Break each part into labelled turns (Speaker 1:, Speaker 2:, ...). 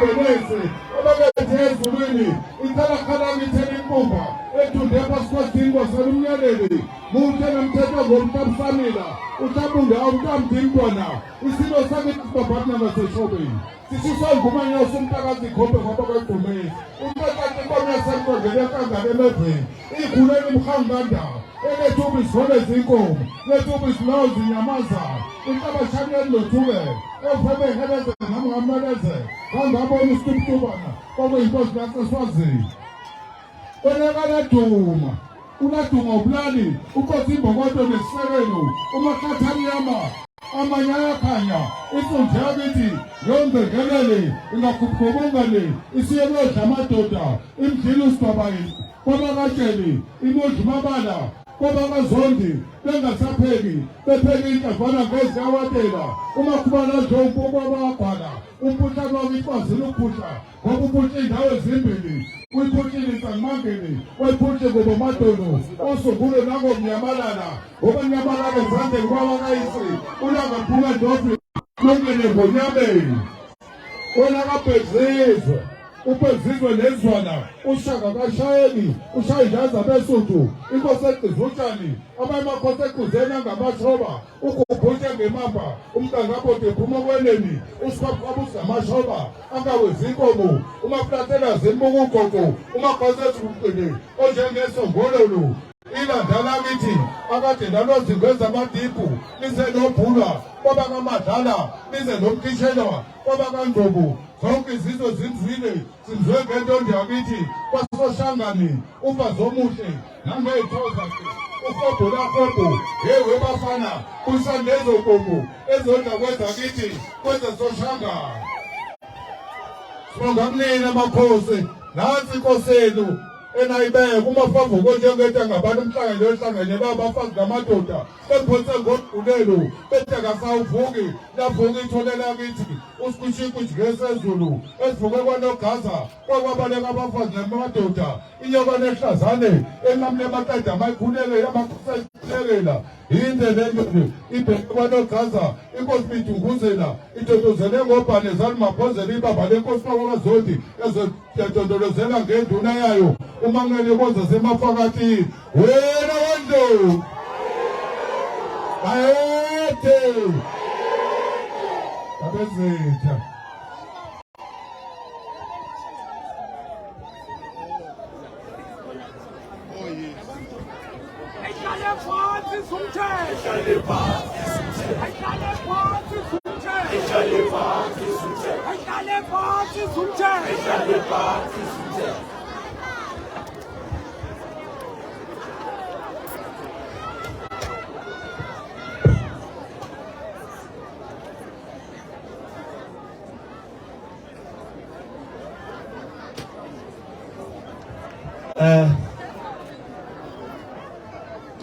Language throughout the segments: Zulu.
Speaker 1: Benesi, Abagates Wini, Italakana Mitenikumba, Etu Depas Tingo Salumyanedi, Mutanam Teta Gomtam Samina, Utabunda, Utam Timbona, Isipho Summit Partner Shopping. This is all Gumania Suntagazi Kope Hopaka to me. Umpata Komia Sanko, the Yakanga, the Lepe, Ikulenim Hanganda, Ede Tubis Holezinko, Letubis Laws in Yamaza, Utabashanian Lotule, Elfebe Hedes and Hamadeze, Kangabon Stuptubana, Over Impos Swazi. Whenever tomb, Unatum Oblani, Ukotimbo Water the Sereno, Umakatanyama. Amanya kanya, ifunjabiti, yonke gelele, ingakupkomongale, isiyelo jamatota, imjilu stabayi, kwabakatsheli, imojumabala, kwabakazondi, bengasapheki, bepheki inkavana ngeziyawatela, umakubala jompo kwabakabhala, umputha kwabifazile uphutha, ngoba uphutha indawo ezimbili, uyiphutshile sanimangeni, wayiphuthe ngobomadolo, osungule nangomnyamalala, ngoba nyamalala ezandleni kwabakayisi, ulakaphuma ndofi, longele ngonyameni, wena kabhezizwe, ubhezizwe lezwana, ushaka kashayeni, ushayijaza besuthu, inkosi egqizutshani, abayimakhosi ekhuzeni angamashoba, ukubhuthe ngemamba, umntangabode phuma kweneni, usikwabukwabusi ngamashoba, angawezi inkomo, umaplatela zimbukugogo, umakhosi ezibuqini, onjengesongololu, ilandala kithi, akade nalozingwenza amadipu, lize nobhulwa, kwabakamadlala, lize nomkishelwa, kwabakandlovu, zonke izizwe zinzile, zinzwe ngentondo yakithi, kwasoshangani, ufazi omuhle, nangey'thoza ufobo lafobo, yewe bafana, kusanezo nkomo, ezodla kwenza kithi, kwenza soshangani. Sibonga kunina makhosi, nansi inkosi yenu, enayibeke kumafavuko njengeta ngabantu umhlangene ohlangene babafazi ngamadoda bephonse ngomgqulelo bethe kasawuvuki lavuka itholela kithi usikushiku njengesezulu esivuke kwanogaza kwakwabaleka abafazi namadoda inyokwane ehlazane enqamule amaqeda amayikhuleke amakhusayilekela yinde lento ibheke kwanogaza inkosi bidunguzela idodozele ngobhane zalimaphozela ibamba lenkosi kwakwaZondi ezodondolozela ngenduna yayo umangele koza semafakati wena wando bayethe abezitha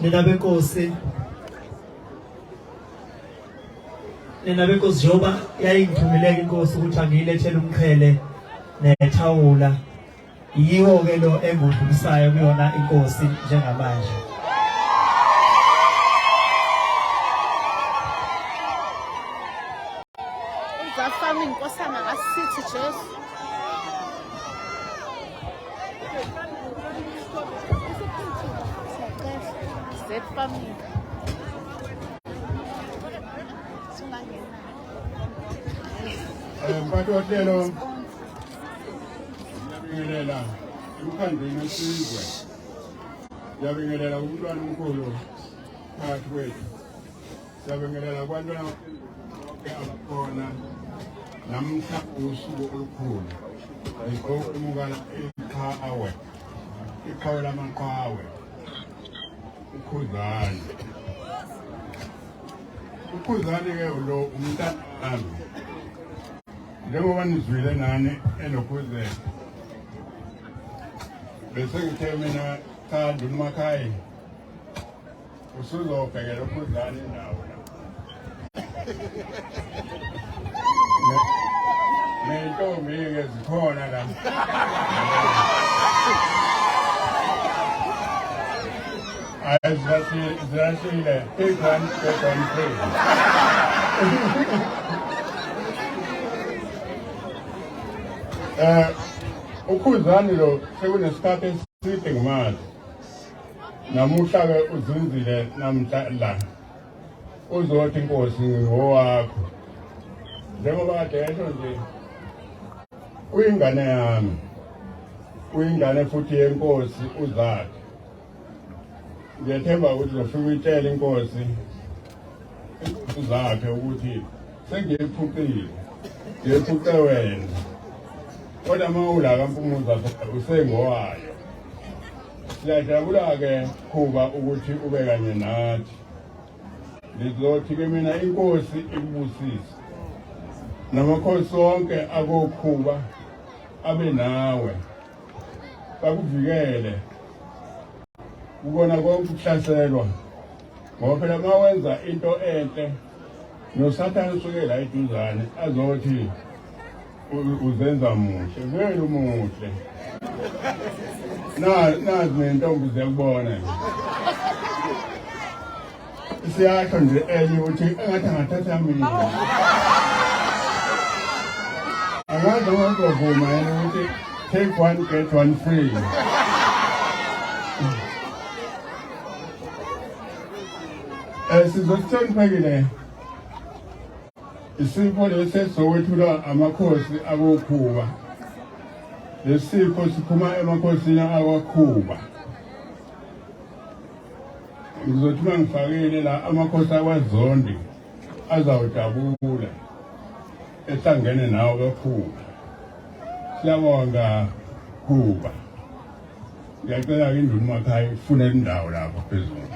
Speaker 2: Nina benkosi njoba yayingithumeleka inkosi ukuthi angiyilethele umqhele nethawula yiwo ke lo engudlulisayo kuyona inkosi njengamanje.
Speaker 3: Uzafama inkosana ngasithi Jesu. Family.
Speaker 1: Mpathotelo yabingelela emkhandlwini wesizwe, yabingelela umntwana omkhulu phakathi kwethu, yabingelela kwabantwana abakhona namhla usuku olukhulu okumukela iqhawe lamaqhawe Khuzani. Khuzani ke lo umntana wami. Njengoba nizwile nani enokhuzeni. Bese ngithe mina cha ndumakhaya. Usuzobhekela uKhuzani nawo la. Nentombi ke zikhona la. Exactly that. Take one, pray. Ukhuzani lo sekunesikhathi eside ngumazi. Namuhla-ke uzinzile namhla la. Uzothi inkosi ngowakho. Njengoba kade yesho nje uyingane yami. Uyingane futhi yenkosi uzakhe. Ngiyethemba ukuthi uzofika uyitshela inkosi uzakhe ukuthi sengiyiphucile. Ngiyiphuce wena. Kodwa mawula kaMpumuza usengowayo. Siyajabula-ke Khuba ukuthi ube kanye nathi. Lizothi-ke mina inkosi ikubusise. Namakhosi wonke akokhuba abe nawe. Bakuvikele. Ukona konke ukuhlaselwa. Ngoba phela uma wenza into enhle noSathane usuke la eduzane azothi uzenza muhle. Vele umuhle. Nazi nentombi ziyakubona. Siyasho nje enye ukuthi engathi angathatha mina. Angazi ngokuvuma yena ukuthi take one get one free. Sizokuthonipekile Isipho lesesowethula amakhosi akokhuba. Lesipho siphuma emakhosini akwaKhuba. Ngizothi mangifakile la amakhosi akwaZondi azawujabula ehlangene nawo kaKhuba. Siyabonga Khuba. Ngiyacela induna uMakhaya ifunele indawo lapho phezulu.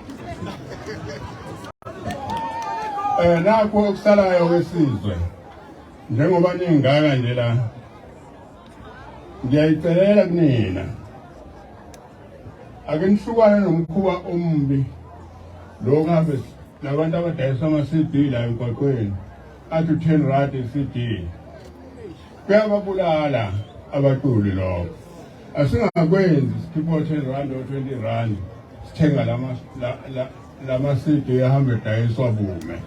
Speaker 1: Nakho okusalayo kwesizwe njengoba ningaka nje la ngiyayicelela kunina ake nihlukane nomkhuba ombi lo ngabe labantu abadayisa ama-CD la emgwaqweni athi 10 rand i-CD kuyababulala abaculi lokho asingakwenzi sikhipha 10 rand or 20 rand sithenga lama-CD ahambe edayiswa bume.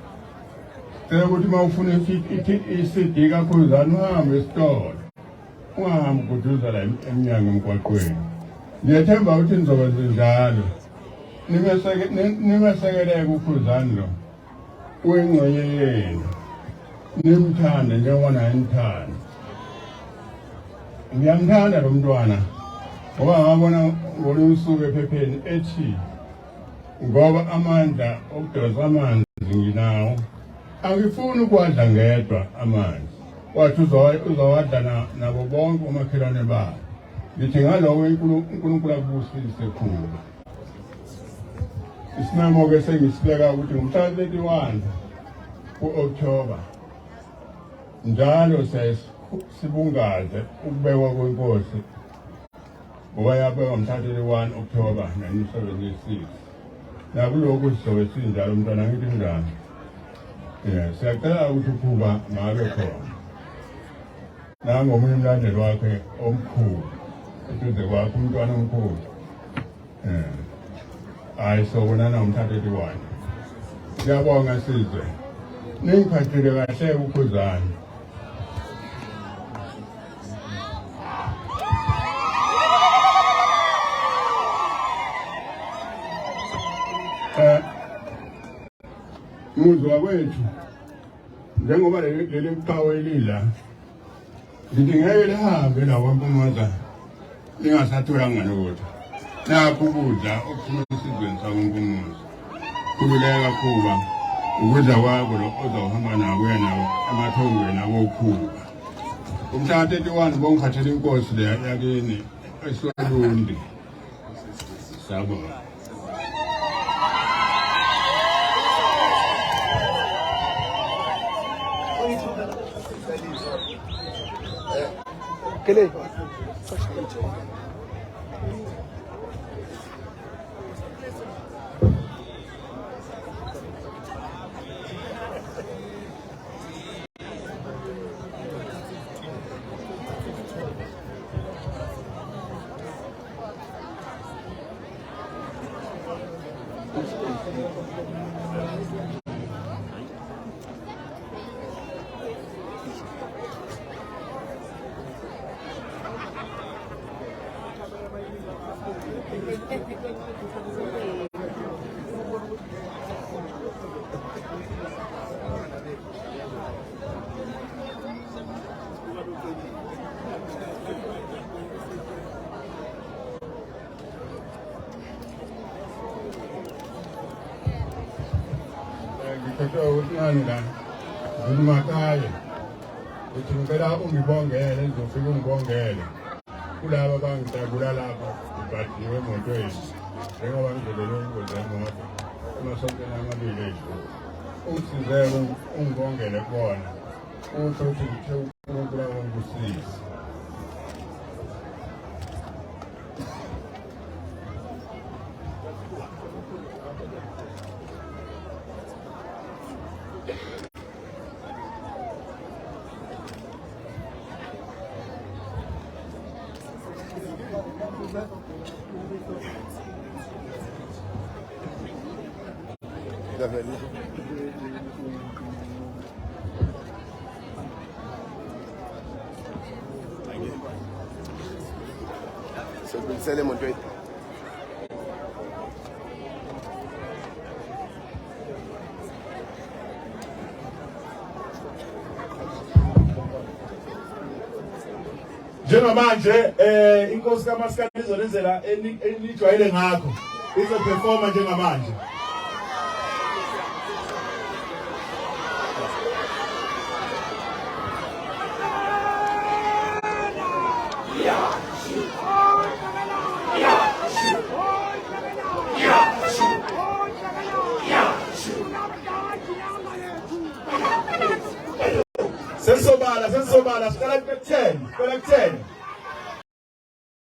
Speaker 1: Cela ukuthi uma ufuna i-CD kaKhuzani uhambe esitolo ungahambi kuduza la emnyango emgwaqweni. Ngiyethemba ukuthi nizokwenza njalo. Nimesekeleke uKhuzani lo uyingxenye yenu. Nimthande njengoba naye nithanda. Ngiyamthanda lo mntwana ngoba ngabona ngolunye usuku ephepheni ethi ngoba amandla okudosa amanzi nginawo. Angifuni ukwadla ngedwa amanzi. Wathi uzowadla nabo bonke omakhelwane babo. Ngithi ngaloko uNkulunkulu akubusise Khuba. Isinamo-ke sengisibeka ukuthi ngomhla 31 ku-October njalo sibungaze ukubekwa kwenkosi ngoba yabekwa ngomhla 31 October 1976. Nakulokhu sizobe sinjalo umntwana ngithi njani. Siyacela ukuthi uKhuba ngabe khona. Nangomunye umlandeli wakhe omkhulu. Eduze kwakhe umntwana omkhulu. Hayi sobonana ngomhla 31. Siyabonga sizwe. Ningiphathele kahle uKhuzani. Muzwa wethu njengoba leli qhawe elila ngithi ngeke lihambe la kwaMpumuza lingasatholanga lutho. Nakho ukudla okuphuma esizweni sakwaMpumuza. Khululeka Khuba ukudla kwakho lo ozohamba nako uya nawo emathongweni akokhuba. Umhla 31 bongiphathele inkosi le yakini eSolundi. Sabona.
Speaker 4: Kele.
Speaker 1: Ngikhethe ukuthi la ngimakhaya uthi ngicela ungibongele ngizofika ungibongele kulabo abangidabula lapha ibhadiwe emotweni njengoba ngidlulele ingozi yemoto emasontweni amabili edlule ungisize ungibongele kubona ukuthi ngithe uNkulunkulu angangisize.
Speaker 4: Sele montwe.
Speaker 5: Njengamanje inkosi kaMaskandi izolenzela enijwayele ngakho izoperforma njengamanje. Sensobala, siqala ku 10,